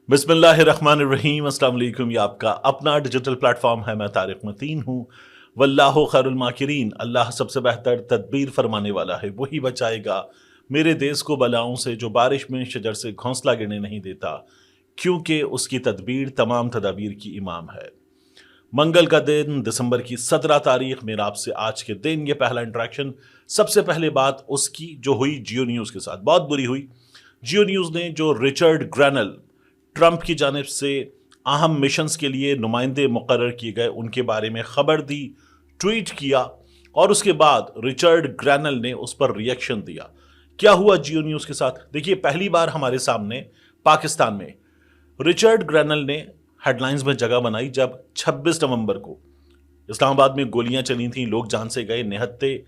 बिस्मिल्लाहिर्रहमानिर्रहीम। अस्सलाम वालेकुम। ये आपका अपना डिजिटल प्लेटफॉर्म है। मैं तारिक मतीन हूँ। वल्लाहु खैरुल माकिरीन। अल्लाह सबसे बेहतर तदबीर फरमाने वाला है। वही बचाएगा मेरे देश को बलाओं से, जो बारिश में शजर से घोंसला गिरने नहीं देता, क्योंकि उसकी तदबीर तमाम तदाबीर की इमाम है। मंगल का दिन, दिसंबर की 17 तारीख, मेरा आपसे आज के दिन ये पहला इंटरेक्शन। सबसे पहले बात उसकी जो हुई जियो न्यूज़ के साथ, बहुत बुरी हुई। जियो न्यूज़ ने जो रिचर्ड ग्रैनल, ट्रंप की जानिब से अहम मिशंस के लिए नुमाइंदे मुकर्रर किए गए, उनके बारे में खबर दी, ट्वीट किया, और उसके बाद रिचर्ड ग्रैनल ने उस पर रिएक्शन दिया। क्या हुआ जियो न्यूज़ के साथ? देखिए, पहली बार हमारे सामने पाकिस्तान में रिचर्ड ग्रैनल ने हेडलाइंस में जगह बनाई जब 26 नवंबर को इस्लामाबाद में गोलियां चली थीं, लोग जान से गए, निहत्ते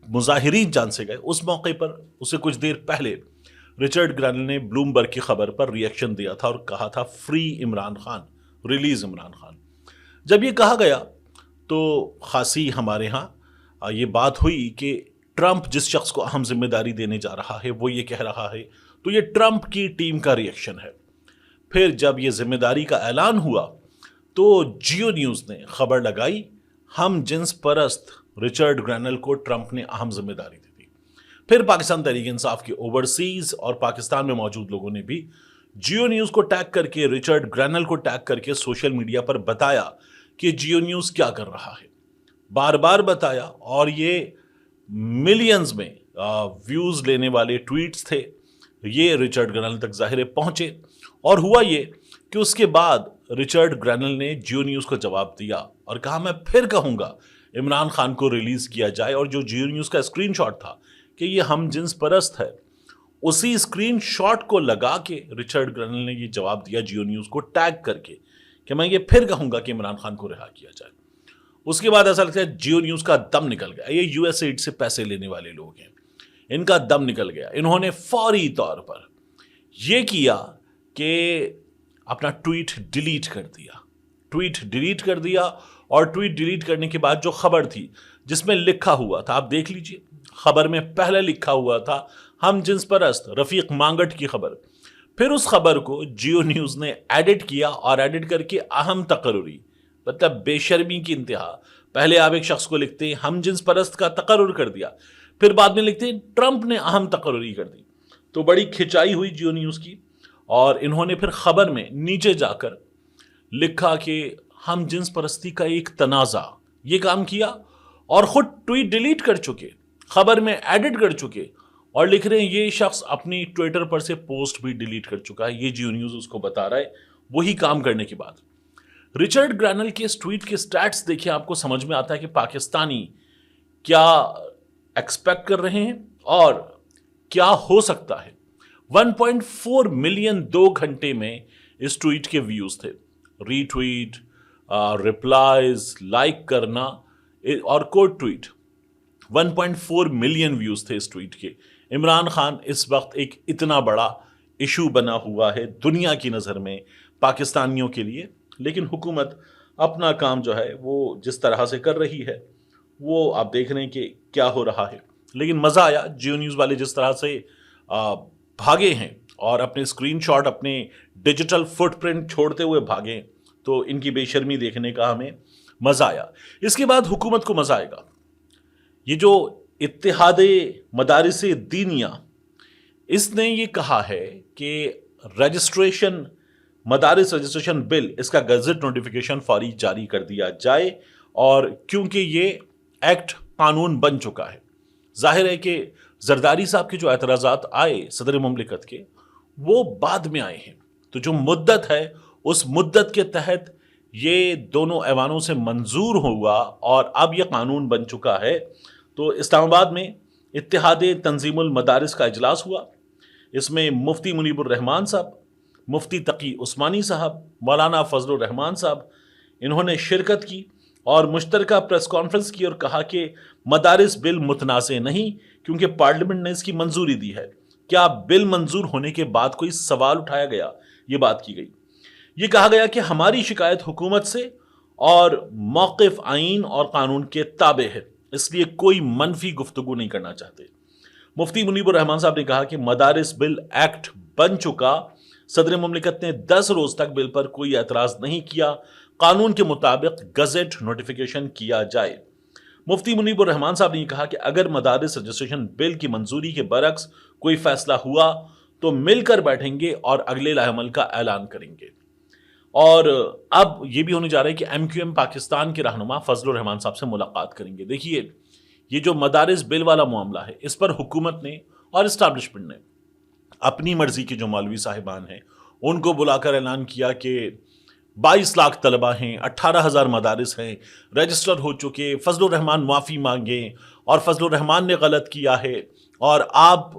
मुजाहिरीन जान से गए। उस मौके पर उससे कुछ देर पहले रिचर्ड ग्रैनल ने ब्लूमबर्ग की खबर पर रिएक्शन दिया था और कहा था फ्री इमरान खान, रिलीज इमरान खान। जब ये कहा गया तो खासी हमारे यहाँ ये बात हुई कि ट्रंप जिस शख्स को अहम जिम्मेदारी देने जा रहा है वो ये कह रहा है, तो ये ट्रंप की टीम का रिएक्शन है। फिर जब ये जिम्मेदारी का ऐलान हुआ तो जियो न्यूज़ ने खबर लगाई, हम जिन्स परस्त रिचर्ड ग्रैनल को ट्रंप ने अहम जिम्मेदारी दी थी। फिर पाकिस्तान तहरीक इंसाफ के ओवरसीज और पाकिस्तान में मौजूद लोगों ने भी जियो न्यूज़ को टैग करके, रिचर्ड ग्रैनल को टैग करके सोशल मीडिया पर बताया कि जियो न्यूज़ क्या कर रहा है। बार बार बताया, और ये मिलियंस में व्यूज़ लेने वाले ट्वीट्स थे। ये रिचर्ड ग्रैनल तक ज़ाहिर पहुंचे, और हुआ ये कि उसके बाद रिचर्ड ग्रैनल ने जियो न्यूज़ को जवाब दिया और कहा, मैं फिर कहूँगा इमरान खान को रिलीज़ किया जाए। और जो जियो न्यूज़ का स्क्रीनशॉट था कि ये हम जिन्स परस्त है, उसी स्क्रीनशॉट को लगा के रिचर्ड ग्रैनल ने ये जवाब दिया जियो न्यूज़ को टैग करके कि मैं ये फिर कहूँगा कि इमरान खान को रिहा किया जाए। उसके बाद ऐसा लगता है जियो न्यूज़ का दम निकल गया। ये यूएसएड से पैसे लेने वाले लोग हैं, इनका दम निकल गया। इन्होंने फौरी तौर पर यह किया कि अपना ट्वीट डिलीट कर दिया। और ट्वीट डिलीट करने के बाद जो खबर थी जिसमें लिखा हुआ था, आप देख लीजिए, खबर में पहले लिखा हुआ था हम जिन्स परस्त रफीक मांगट की खबर। फिर उस खबर को जियो न्यूज़ ने एडिट किया और एडिट करके अहम तकर्रुरी, मतलब बेशर्मी की इंतहा। पहले आप एक शख्स को लिखते हैं हम जिन्स परस्त का तकर्रुर कर दिया, फिर बाद में लिखते हैं ट्रंप ने अहम तकर्रुरी कर दी। तो बड़ी खिंचाई हुई जियो न्यूज़ की, और इन्होंने फिर खबर में नीचे जाकर लिखा कि हम जिन्स परस्ती का एक तनाज़ा, ये काम किया, और खुद ट्वीट डिलीट कर चुके, खबर में एडिट कर चुके, और लिख रहे हैं ये शख्स अपनी ट्विटर पर से पोस्ट भी डिलीट कर चुका है। ये जियो न्यूज़ उसको बता रहा है। वही काम करने के बाद रिचर्ड ग्रैनल के इस ट्वीट के स्टैट्स देखिए, आपको समझ में आता है कि पाकिस्तानी क्या एक्सपेक्ट कर रहे हैं और क्या हो सकता है। 1.4 मिलियन 2 घंटे में इस ट्वीट के व्यूज थे। रीट्वीट, रिप्लाईज, लाइक करना और कोड ट्वीट, 1.4 मिलियन व्यूज थे इस ट्वीट के। इमरान खान इस वक्त एक इतना बड़ा इशू बना हुआ है दुनिया की नज़र में, पाकिस्तानियों के लिए। लेकिन हुकूमत अपना काम जो है वो जिस तरह से कर रही है, वो आप देख रहे हैं कि क्या हो रहा है। लेकिन मज़ा आया, जियो न्यूज़ वाले जिस तरह से भागे हैं और अपने स्क्रीनशॉट, अपने डिजिटल फुटप्रिंट छोड़ते हुए भागे, तो इनकी बेशर्मी देखने का हमें मज़ा आया। इसके बाद हुकूमत को मज़ा आएगा। ये जो इत्तेहादे मदारिस दीनिया, इसने ये कहा है कि मदारिस रजिस्ट्रेशन बिल, इसका गजट नोटिफिकेशन फौरी जारी कर दिया जाए। और क्योंकि ये एक्ट कानून बन चुका है, जाहिर है कि जरदारी साहब के जो एतराज़ात आए सदर मुमलिकत के, वो बाद में आए हैं। तो जो मुद्दत है, उस मुद्दत के तहत ये दोनों ऐवानों से मंजूर हुआ और अब ये कानून बन चुका है। तो इस्लामाबाद में इत्तेहादे तंजीमुल मदारिस का इजलास हुआ। इसमें मुफ्ती मुनीबुर रहमान साहब, मुफ्ती तकी उस्मानी साहब, मौलाना फजलुर रहमान साहब, इन्होंने शिरकत की और मुश्तरका प्रेस कॉन्फ्रेंस की और कहा कि मदारिस बिल मुतनाज़े नहीं, क्योंकि पार्लियामेंट ने इसकी मंजूरी दी है। क्या बिल मंजूर होने के बाद कोई सवाल उठाया गया? ये बात की गई। ये कहा गया कि हमारी शिकायत हुकूमत से और मौक़िफ़ आइन और कानून के ताबे है, इसलिए कोई मनफी गुफ्तगू नहीं करना चाहते। मुफ्ती मुनीबुर रहमान साहब ने कहा कि मदारिस बिल एक्ट बन चुका। सदर मुमलिकत ने 10 रोज तक बिल पर कोई एतराज नहीं किया। कानून के मुताबिक गजेट नोटिफिकेशन किया जाए। मुफ्ती मुनीबुर रहमान साहब ने कहा कि अगर मदारिस रजिस्ट्रेशन बिल की मंजूरी के बरक्स कोई फैसला हुआ तो मिलकर बैठेंगे और अगले लाहेअमल का ऐलान करेंगे। और अब ये भी होने जा रहा है कि MQM पाकिस्तान के रहनुमा फजलुर रहमान साहब से मुलाकात करेंगे। देखिए, ये जो मदारिस बिल वाला मामला है, इस पर हुकूमत ने और इस्टेब्लिशमेंट ने अपनी मर्जी के जो मौलवी साहिबान हैं उनको बुलाकर ऐलान किया कि 22 लाख तलबा हैं, 18,000 मदारिस हैं, रजिस्टर हो चुके, फजलुर रहमान माफ़ी मांगे और फजलुर रहमान ने गलत किया है और आप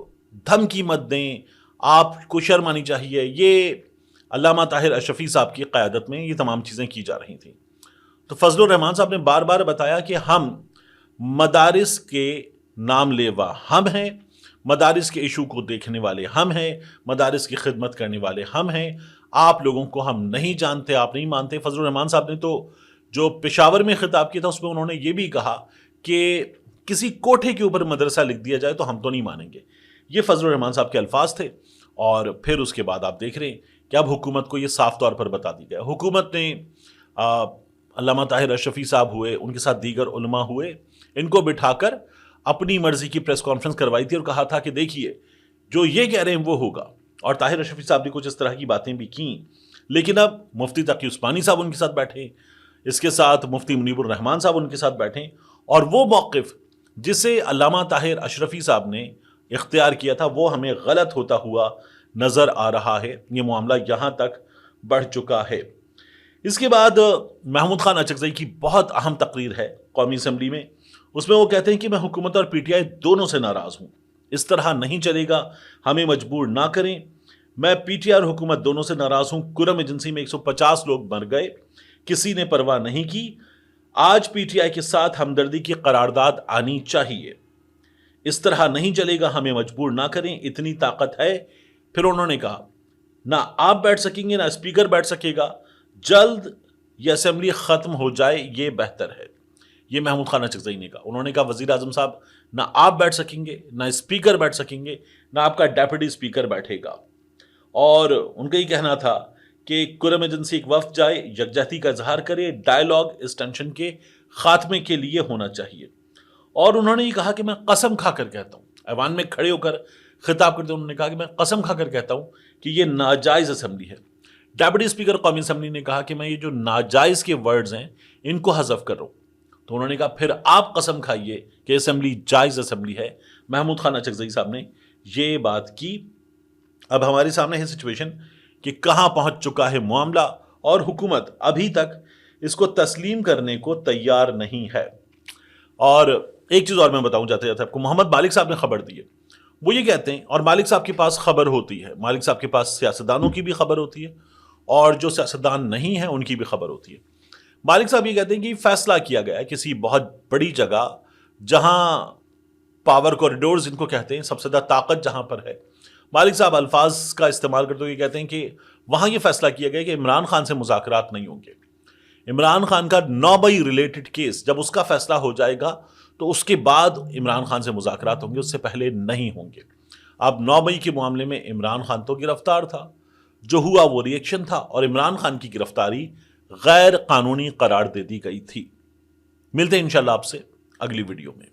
धमकी मत दें, आपको शर्म आनी चाहिए। ये अल्लामा ताहिर अशरफी साहब की क़यादत में ये तमाम चीज़ें की जा रही थी। तो फजलुर रहमान साहब ने बार बार बताया कि हम मदारिस के नाम लेवा हम हैं, मदारिस के इशू को देखने वाले हम हैं, मदारिस की खिदमत करने वाले हम हैं, आप लोगों को हम नहीं जानते, आप नहीं मानते। फजलुर रहमान साहब ने तो जो पेशावर में खिताब किया था उसमें उन्होंने ये भी कहा कि किसी कोठे के ऊपर मदरसा लिख दिया जाए तो हम तो नहीं मानेंगे। ये फजलुर रहमान साहब के अल्फाज थे। और फिर उसके बाद आप देख रहे हैं कि अब हुकूमत को ये साफ तौर पर बता दी गया। हुकूमत ने अल्लामा ताहिर अशरफी साहब हुए, उनके साथ दीगर उलमा हुए, इनको बिठाकर अपनी मर्जी की प्रेस कॉन्फ्रेंस करवाई थी और कहा था कि देखिए जो ये कह रहे हैं वो होगा। और ताहिर अशरफी साहब ने कुछ इस तरह की बातें भी की। लेकिन अब मुफ्ती तकी उस्मानी साहब उनके साथ बैठे, इसके साथ मुफ्ती मुनीबुर रहमान साहब उनके साथ बैठे, और वो मौक़िफ़ जिसे अल्लामा ताहिर अशरफी साहब ने इख्तियार किया था वो हमें गलत होता हुआ नज़र आ रहा है। ये मामला यहाँ तक बढ़ चुका है। इसके बाद महमूद खान अचकज़ई की बहुत अहम तकरीर है कौमी असम्बली में। उसमें वो कहते हैं कि मैं हुकूमत और PTI दोनों से नाराज़ हूँ, इस तरह नहीं चलेगा, हमें मजबूर ना करें। मैं PTI और हुकूमत दोनों से नाराज़ हूँ। कुरम एजेंसी में 150 लोग मर गए, किसी ने परवाह नहीं की। आज PTI के साथ हमदर्दी की करारदाद आनी चाहिए। इस तरह नहीं चलेगा, हमें मजबूर ना करें, इतनी ताकत है। फिर उन्होंने कहा ना आप बैठ सकेंगे ना स्पीकर बैठ सकेगा, जल्द ये असेंबली ख़त्म हो जाए ये बेहतर है। ये महमूद खान अचकज़ई ने कहा। उन्होंने कहा वज़ीर आज़म साहब ना आप बैठ सकेंगे ना स्पीकर बैठ सकेंगे ना आपका डेप्यूटी स्पीकर बैठेगा। और उनका ही कहना था कि कुरम एजेंसी एक वफ्द जाए, यकजहती का इजहार करे, डायलॉग इस टेंशन के खात्मे के लिए होना चाहिए। और उन्होंने ये कहा कि मैं कसम खाकर कहता हूँ, ऐवान में खड़े होकर खिताब करते उन्होंने कहा कि मैं कसम खाकर कहता हूँ कि ये नाजायज़ असेंबली है। डेप्यूटी स्पीकर कौमी असम्बली ने कहा कि मैं ये जो नाजायज़ के वर्ड्स हैं इनको हज़फ कर रहा हूँ। तो उन्होंने कहा फिर आप कसम खाइए कि असेंबली जायज़ असेंबली है। महमूद खान अचकज़ई साहब ने ये बात की। अब हमारे सामने है सिचुएशन कि कहाँ पहुँच चुका है मामला, और हुकूमत अभी तक इसको तस्लीम करने को तैयार नहीं है। और एक चीज़ और मैं बताऊँ जाते जाते आपको, मोहम्मद मालिक साहब ने खबर दी है। वो ये कहते हैं, और मालिक साहब के पास खबर होती है, मालिक साहब के पास सियासतदानों की भी खबर होती है और जो सियासतदान नहीं है उनकी भी खबर होती है। मालिक साहब ये कहते हैं कि फैसला किया गया है किसी बहुत बड़ी जगह जहां पावर कॉरिडोर्स इनको कहते हैं, सबसे ज़्यादा ताकत जहां पर है। मालिक साहब अल्फाज का इस्तेमाल करते हुए कहते हैं कि वहां ये फैसला किया गया कि इमरान खान से मुज़ाकरात नहीं होंगे। इमरान खान का 9 मई रिलेटेड केस जब उसका फैसला हो जाएगा तो उसके बाद इमरान खान से मुज़ाकरात होंगे, उससे पहले नहीं होंगे। अब 9 मई के मामले में इमरान खान तो गिरफ्तार था, जो हुआ वो रिएक्शन था, और इमरान खान की गिरफ्तारी गैर कानूनी करार दे दी गई थी। मिलते हैं इंशाल्लाह आपसे अगली वीडियो में।